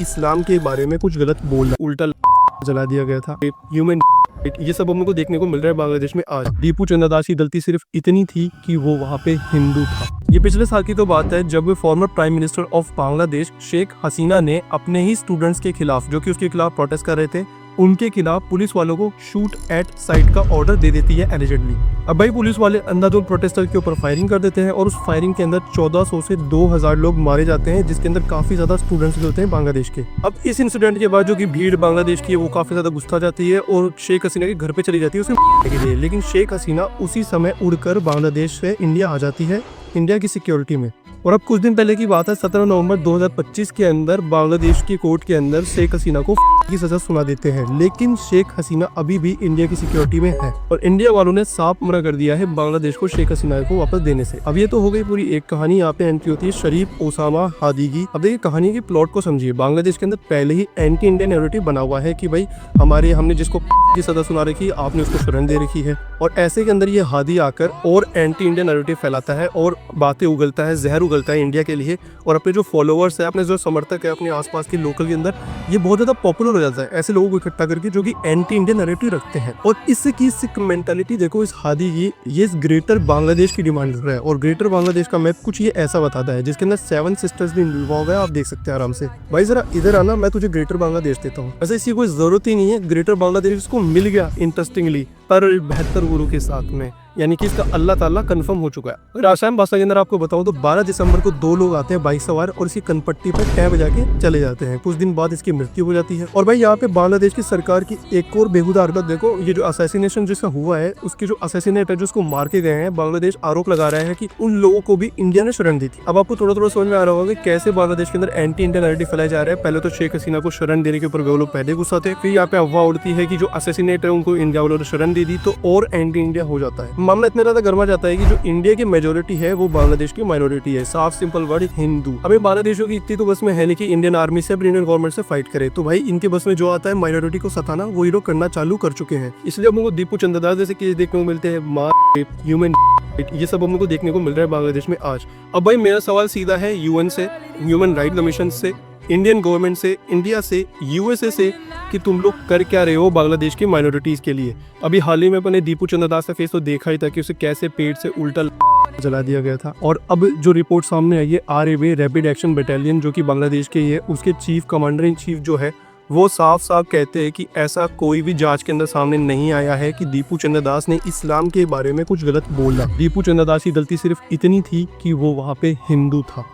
इस्लाम के बारे में कुछ गलत बोला, उल्टा जला दिया गया था। ह्यूमन ये सब हमको देखने को मिल रहा है बांग्लादेश में आज। दीपू चंद्रदास की गलती सिर्फ इतनी थी कि वो वहाँ पे हिंदू था। ये पिछले साल की तो बात है जब former prime minister of Bangladesh Sheikh Hasina ने अपने ही स्टूडेंट्स के खिलाफ, जो कि उसके खिलाफ प्रोटेस्ट कर रहे थे, उनके खिलाफ पुलिस वालों को शूट एट साइट का ऑर्डर दे देती है एलिजेडली। अब भाई पुलिस वाले अंधाधुंध प्रोटेस्टर के ऊपर फायरिंग कर देते हैं और उस फायरिंग के अंदर 1400 से 2000 लोग मारे जाते हैं, जिसके अंदर काफी ज्यादा स्टूडेंट्स भी होते हैं बांग्लादेश के। अब इस इंसिडेंट के बाद जो कि भीड़ बांग्लादेश की है वो काफी ज्यादा गुस्सा जाती है और शेख हसीना के घर पे चली जाती है उसे के लिए। लेकिन शेख हसीना उसी समय उड़कर बांग्लादेश से इंडिया आ जाती है, इंडिया की सिक्योरिटी में। और अब कुछ दिन पहले की बात है, 17 नवंबर 2025 के अंदर बांग्लादेश की कोर्ट के अंदर शेख हसीना को की सजा सुना देते हैं। लेकिन शेख हसीना अभी भी इंडिया की सिक्योरिटी में है और इंडिया वालों ने साफ मना कर दिया है बांग्लादेश को शेख हसीना को वापस देने से। अब ये तो हो गई पूरी एक कहानी। यहाँ पे एंट्री होती है शरीफ ओसामा हादी की। अब देखिए कहानी के प्लॉट को समझिए। बांग्लादेश के अंदर पहले ही एंटी इंडियन नैरेटिव बना हुआ है कि भाई हमने जिसको की सजा सुना रखी है, आपने उसको शरण दे रखी है। और ऐसे के अंदर ये हादी आकर और एंटी इंडियन नैरेटिव फैलाता है और बातें उगलता है, जहर उगलता है इंडिया के लिए। और अपने जो फॉलोअर्स है, अपने जो समर्थक है, अपने आसपास के लोकल के अंदर ये बहुत ज्यादा पॉपुलर हो जाता है ऐसे लोगों को इकट्ठा करके जो कि एंटी इंडियन नैरेटिव रखते हैं। और इससे की सिख मेंटालिटी देखो इस हादी की, ये इस ग्रेटर बांग्लादेश की डिमांड कर रहा है। और ग्रेटर बांग्लादेश का मैप कुछ ये ऐसा बताता है जिसके अंदर 7 सिस्टर्स भी इन्वॉल्व है। आप देख सकते हैं आराम से। भाई जरा इधर आना, मैं तुझे ग्रेटर बांग्लादेश देता हूँ। वैसे इसकी कोई जरूरत ही नहीं है, ग्रेटर बांग्लादेश इसको मिल गया इंटरेस्टिंगली पर 72 गुरु के साथ में, यानी कि इसका अल्लाह ताला कंफर्म हो चुका है। और आसाम भाषा के अंदर आपको बताऊं तो 12 दिसंबर को 2 लोग आते हैं बाइक सवार और इसकी कनपट्टी पर टैब बजा के चले जाते हैं। कुछ दिन बाद इसकी मृत्यु हो जाती है। और भाई यहाँ पे बांग्लादेश की सरकार की एक और बेहुदा हरकत देखो। ये जो असैसिनेशन जिसका हुआ है, उसके जो असैसिनेट है, जो उसको मार के गए हैं, बांग्लादेश आरोप लगा रहा है कि उन लोगों को भी इंडिया ने शरण दी थी। अब आपको थोड़ा थोड़ा समझ में आ रहा होगा कि कैसे बांग्लादेश के अंदर एंटी इंडियन नैरेटिव फैलाया जा रहा है। पहले तो शेख हसीना को शरण देने के ऊपर वो लोग पहले गुस्सा थे, फिर यहाँ पे अफवाह उड़ती है कि जो असैसिनेट है उनको इंडिया वालों ने शरण दे दी, तो और एंटी इंडिया हो जाता है। मामला इतना ज्यादा गर्मा जाता है कि जो इंडिया की मेजोरिटी है वो बांग्लादेश की माइनॉरिटी है। साफ सिंपल वर्ड, हिंदू। अभी बांग्लादेशों की इतनी तो बस में है नहीं कि इंडियन आर्मी से, इंडियन गवर्नमेंट से फाइट करे। तो भाई इनके बस में जो आता है माइनॉरिटी को सताना, वो ये लोग करना चालू कर चुके हैं। इसलिए हमको दीपू चंद्रदास जैसे केस देखने को मिलते हैं, मार, ह्यूमन, ये सब हमको देखने को मिल रहा है बांग्लादेश में आज। अब भाई मेरा सवाल सीधा है यूएन से, ह्यूमन राइट कमीशन से, इंडियन गवर्नमेंट से, इंडिया से, यूएसए से, कि तुम लोग कर क्या रहे हो बांग्लादेश की माइनॉरिटीज के लिए। अभी हाल ही में अपने दीपू चंद्रदास का फेस तो देखा ही था कि उसे कैसे पेट से उल्टा जला दिया गया था। और अब जो रिपोर्ट सामने आई है, RAB रैपिड एक्शन बटालियन जो कि बांग्लादेश के ही है, उसके चीफ कमांडर इन चीफ जो है वो साफ साफ कहते हैं कि ऐसा कोई भी जांच के अंदर सामने नहीं आया है कि दीपू चंद्रदास ने इस्लाम के बारे में कुछ गलत बोला। दीपू चंद्रदास की गलती सिर्फ इतनी थी कि वो वहाँ पे हिंदू था।